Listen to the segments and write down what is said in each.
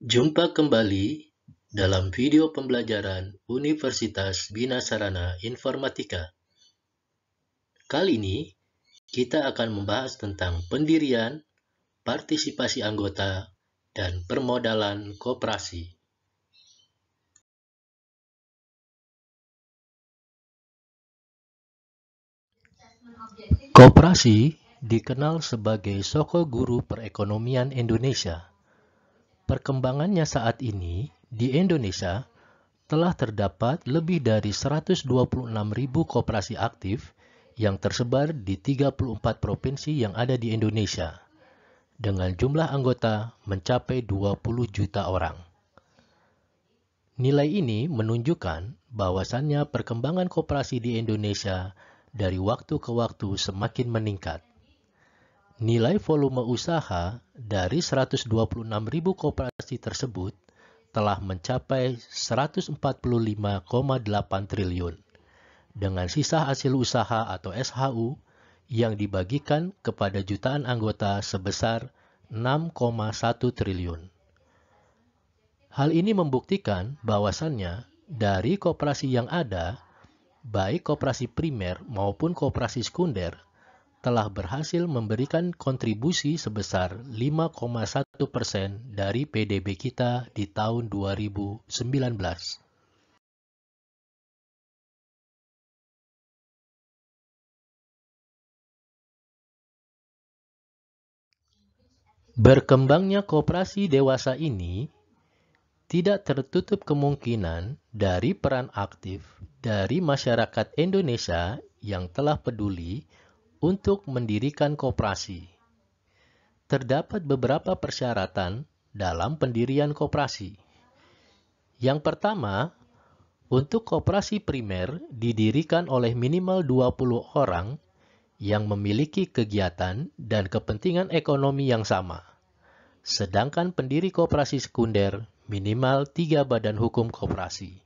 Jumpa kembali dalam video pembelajaran Universitas Bina Sarana Informatika. Kali ini, kita akan membahas tentang pendirian, partisipasi anggota, dan permodalan koperasi. Koperasi dikenal sebagai soko guru perekonomian Indonesia. Perkembangannya saat ini di Indonesia telah terdapat lebih dari 126.000 koperasi aktif yang tersebar di 34 provinsi yang ada di Indonesia, dengan jumlah anggota mencapai 20 juta orang. Nilai ini menunjukkan bahwasannya perkembangan koperasi di Indonesia dari waktu ke waktu semakin meningkat. Nilai volume usaha dari 126.000 koperasi tersebut telah mencapai 145,8 triliun, dengan sisa hasil usaha atau SHU yang dibagikan kepada jutaan anggota sebesar 6,1 triliun. Hal ini membuktikan bahwasannya dari koperasi yang ada, baik koperasi primer maupun koperasi sekunder, telah berhasil memberikan kontribusi sebesar 5,1% dari PDB kita di tahun 2019. Berkembangnya koperasi dewasa ini tidak tertutup kemungkinan dari peran aktif dari masyarakat Indonesia yang telah peduli untuk mendirikan koperasi. Terdapat beberapa persyaratan dalam pendirian koperasi. Yang pertama, untuk koperasi primer didirikan oleh minimal 20 orang yang memiliki kegiatan dan kepentingan ekonomi yang sama. Sedangkan pendiri koperasi sekunder minimal 3 badan hukum koperasi.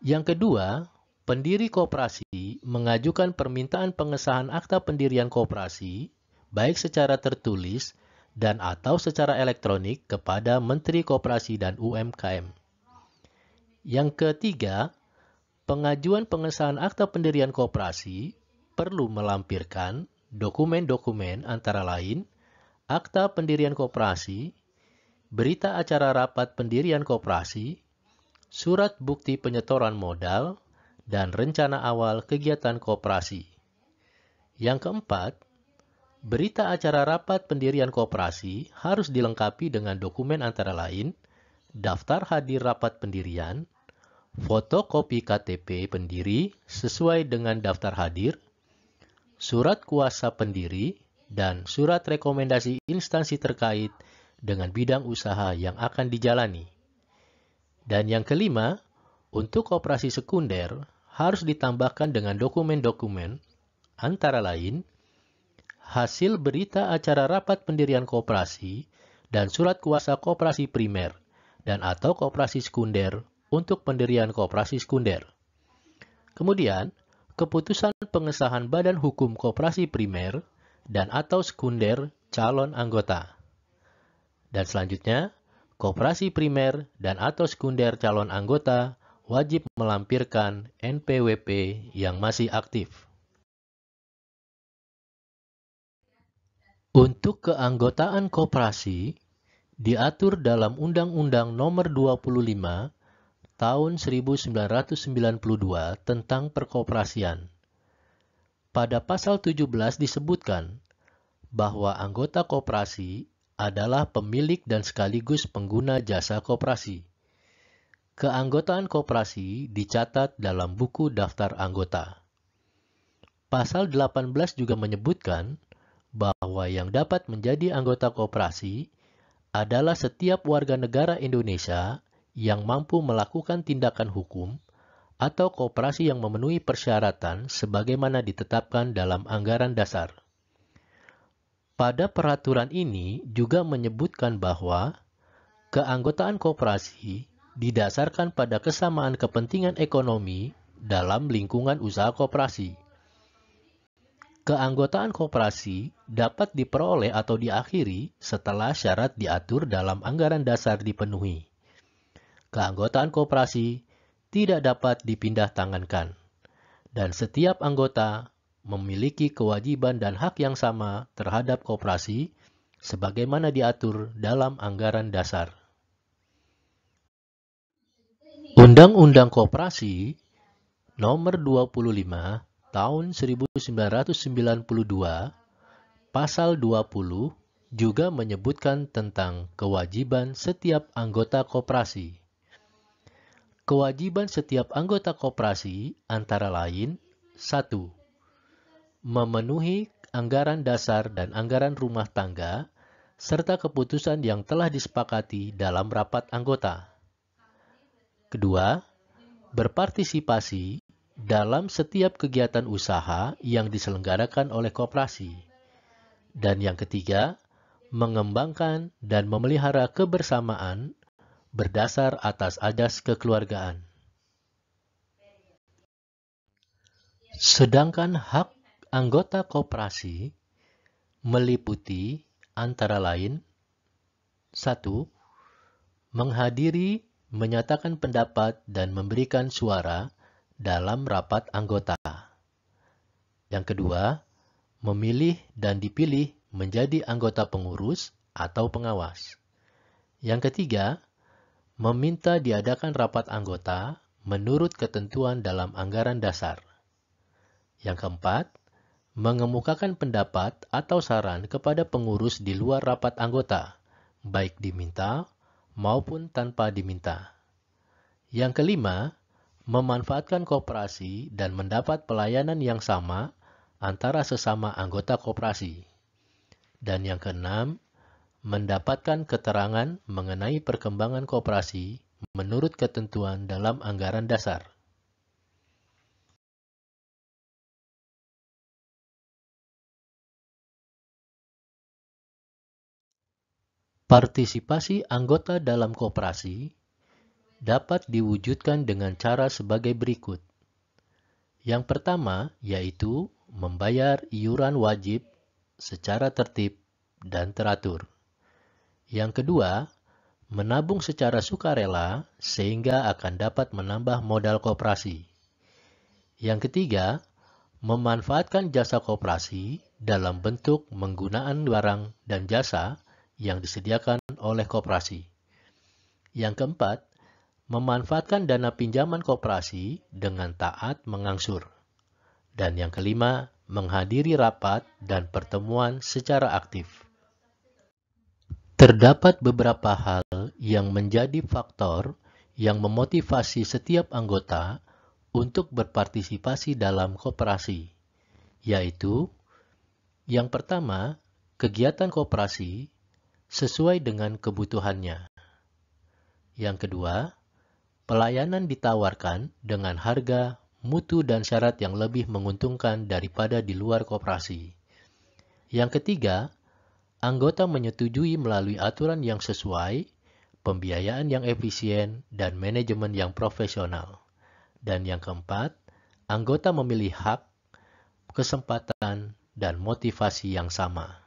Yang kedua, pendiri koperasi mengajukan permintaan pengesahan akta pendirian koperasi, baik secara tertulis dan atau secara elektronik kepada Menteri Koperasi dan UMKM. Yang ketiga, pengajuan pengesahan akta pendirian koperasi perlu melampirkan dokumen-dokumen antara lain akta pendirian koperasi, berita acara rapat pendirian koperasi, surat bukti penyetoran modal, dan rencana awal kegiatan koperasi. Yang keempat, berita acara rapat pendirian koperasi harus dilengkapi dengan dokumen antara lain daftar hadir rapat pendirian, fotokopi KTP pendiri sesuai dengan daftar hadir, surat kuasa pendiri, dan surat rekomendasi instansi terkait dengan bidang usaha yang akan dijalani. Dan yang kelima, untuk koperasi sekunder harus ditambahkan dengan dokumen-dokumen antara lain hasil berita acara rapat pendirian koperasi dan surat kuasa koperasi primer dan atau koperasi sekunder untuk pendirian koperasi sekunder. Kemudian, keputusan pengesahan badan hukum koperasi primer dan atau sekunder calon anggota. Dan selanjutnya, koperasi primer dan atau sekunder calon anggota wajib melampirkan NPWP yang masih aktif. Untuk keanggotaan koperasi, diatur dalam Undang-Undang Nomor 25 Tahun 1992 tentang perkoperasian. Pada pasal 17 disebutkan bahwa anggota koperasi adalah pemilik dan sekaligus pengguna jasa koperasi. Keanggotaan koperasi dicatat dalam buku daftar anggota. Pasal 18 juga menyebutkan bahwa yang dapat menjadi anggota koperasi adalah setiap warga negara Indonesia yang mampu melakukan tindakan hukum atau koperasi yang memenuhi persyaratan sebagaimana ditetapkan dalam anggaran dasar. Pada peraturan ini juga menyebutkan bahwa keanggotaan koperasi didasarkan pada kesamaan kepentingan ekonomi dalam lingkungan usaha koperasi. Keanggotaan koperasi dapat diperoleh atau diakhiri setelah syarat diatur dalam anggaran dasar dipenuhi. Keanggotaan koperasi tidak dapat dipindah tangankan, dan setiap anggota memiliki kewajiban dan hak yang sama terhadap koperasi sebagaimana diatur dalam anggaran dasar. Undang-Undang Koperasi Nomor 25 Tahun 1992, Pasal 20 juga menyebutkan tentang kewajiban setiap anggota koperasi. Kewajiban setiap anggota koperasi antara lain: 1. Memenuhi anggaran dasar dan anggaran rumah tangga, serta keputusan yang telah disepakati dalam rapat anggota. Kedua, berpartisipasi dalam setiap kegiatan usaha yang diselenggarakan oleh koperasi. Dan yang ketiga, mengembangkan dan memelihara kebersamaan berdasar atas asas kekeluargaan. Sedangkan hak anggota koperasi meliputi antara lain: 1. Menghadiri, menyatakan pendapat dan memberikan suara dalam rapat anggota. Yang kedua, memilih dan dipilih menjadi anggota pengurus atau pengawas. Yang ketiga, meminta diadakan rapat anggota menurut ketentuan dalam anggaran dasar. Yang keempat, mengemukakan pendapat atau saran kepada pengurus di luar rapat anggota, baik diminta maupun tanpa diminta. Yang kelima, memanfaatkan koperasi dan mendapat pelayanan yang sama antara sesama anggota koperasi. Dan yang keenam, mendapatkan keterangan mengenai perkembangan koperasi menurut ketentuan dalam anggaran dasar. Partisipasi anggota dalam koperasi dapat diwujudkan dengan cara sebagai berikut. Yang pertama yaitu membayar iuran wajib secara tertib dan teratur. Yang kedua, menabung secara sukarela sehingga akan dapat menambah modal koperasi. Yang ketiga, memanfaatkan jasa koperasi dalam bentuk penggunaan barang dan jasa yang disediakan oleh koperasi. Yang keempat, memanfaatkan dana pinjaman koperasi dengan taat mengangsur. Dan yang kelima, menghadiri rapat dan pertemuan secara aktif. Terdapat beberapa hal yang menjadi faktor yang memotivasi setiap anggota untuk berpartisipasi dalam koperasi, yaitu: yang pertama, kegiatan koperasi sesuai dengan kebutuhannya. Yang kedua, pelayanan ditawarkan dengan harga, mutu, dan syarat yang lebih menguntungkan daripada di luar koperasi. Yang ketiga, anggota menyetujui melalui aturan yang sesuai, pembiayaan yang efisien, dan manajemen yang profesional. Dan yang keempat, anggota memilih hak, kesempatan, dan motivasi yang sama.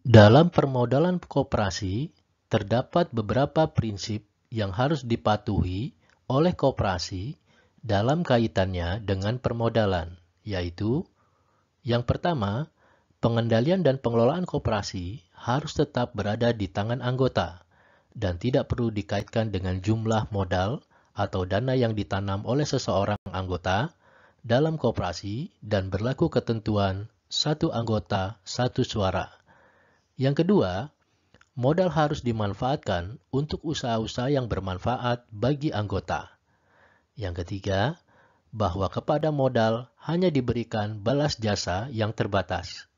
Dalam permodalan koperasi, terdapat beberapa prinsip yang harus dipatuhi oleh koperasi dalam kaitannya dengan permodalan, yaitu: yang pertama, pengendalian dan pengelolaan koperasi harus tetap berada di tangan anggota dan tidak perlu dikaitkan dengan jumlah modal atau dana yang ditanam oleh seseorang anggota dalam koperasi dan berlaku ketentuan satu anggota, satu suara. Yang kedua, modal harus dimanfaatkan untuk usaha-usaha yang bermanfaat bagi anggota. Yang ketiga, bahwa kepada modal hanya diberikan balas jasa yang terbatas.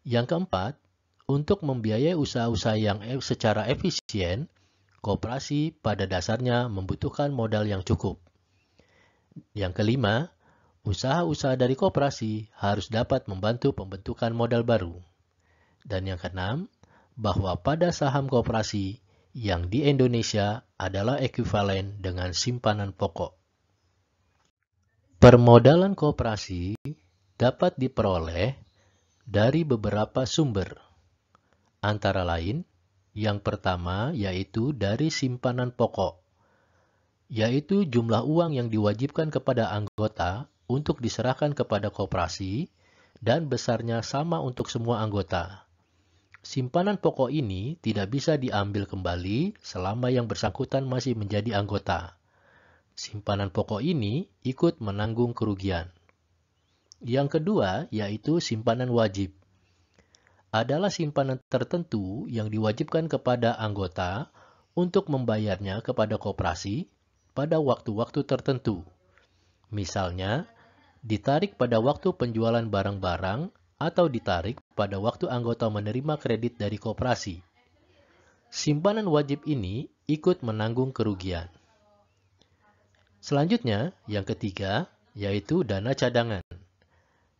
Yang keempat, untuk membiayai usaha-usaha yang secara efisien, koperasi pada dasarnya membutuhkan modal yang cukup. Yang kelima, usaha-usaha dari koperasi harus dapat membantu pembentukan modal baru. Dan yang keenam, bahwa pada saham koperasi yang di Indonesia adalah ekuivalen dengan simpanan pokok. Permodalan koperasi dapat diperoleh dari beberapa sumber, antara lain yang pertama yaitu dari simpanan pokok, yaitu jumlah uang yang diwajibkan kepada anggota untuk diserahkan kepada koperasi dan besarnya sama untuk semua anggota. Simpanan pokok ini tidak bisa diambil kembali selama yang bersangkutan masih menjadi anggota. Simpanan pokok ini ikut menanggung kerugian. Yang kedua yaitu simpanan wajib. Adalah simpanan tertentu yang diwajibkan kepada anggota untuk membayarnya kepada koperasi pada waktu-waktu tertentu. Misalnya, ditarik pada waktu penjualan barang-barang atau ditarik pada waktu anggota menerima kredit dari koperasi. Simpanan wajib ini ikut menanggung kerugian. Selanjutnya, yang ketiga, yaitu dana cadangan.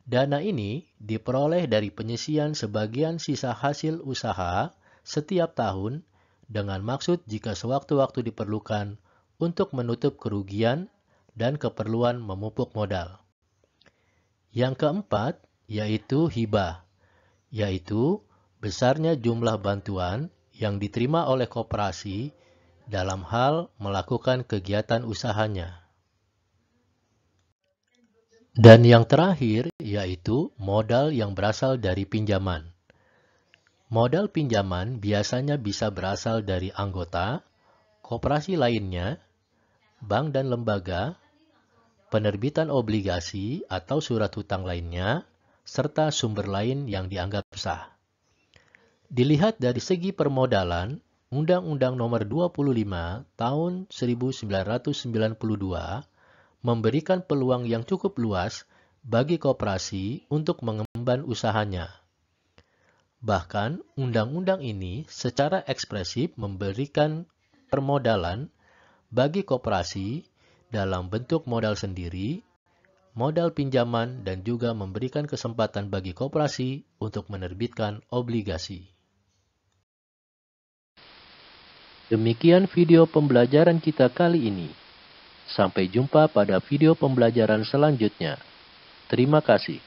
Dana ini diperoleh dari penyisian sebagian sisa hasil usaha setiap tahun dengan maksud jika sewaktu-waktu diperlukan untuk menutup kerugian dan keperluan memupuk modal. Yang keempat, yaitu hibah, yaitu besarnya jumlah bantuan yang diterima oleh koperasi dalam hal melakukan kegiatan usahanya. Dan yang terakhir yaitu modal yang berasal dari pinjaman. Modal pinjaman biasanya bisa berasal dari anggota, koperasi lainnya, bank dan lembaga, penerbitan obligasi atau surat hutang lainnya, serta sumber lain yang dianggap sah. Dilihat dari segi permodalan, Undang-Undang Nomor 25 Tahun 1992 memberikan peluang yang cukup luas bagi koperasi untuk mengemban usahanya. Bahkan, undang-undang ini secara ekspresif memberikan permodalan bagi koperasi dalam bentuk modal sendiri, modal pinjaman, dan juga memberikan kesempatan bagi koperasi untuk menerbitkan obligasi. Demikian video pembelajaran kita kali ini. Sampai jumpa pada video pembelajaran selanjutnya. Terima kasih.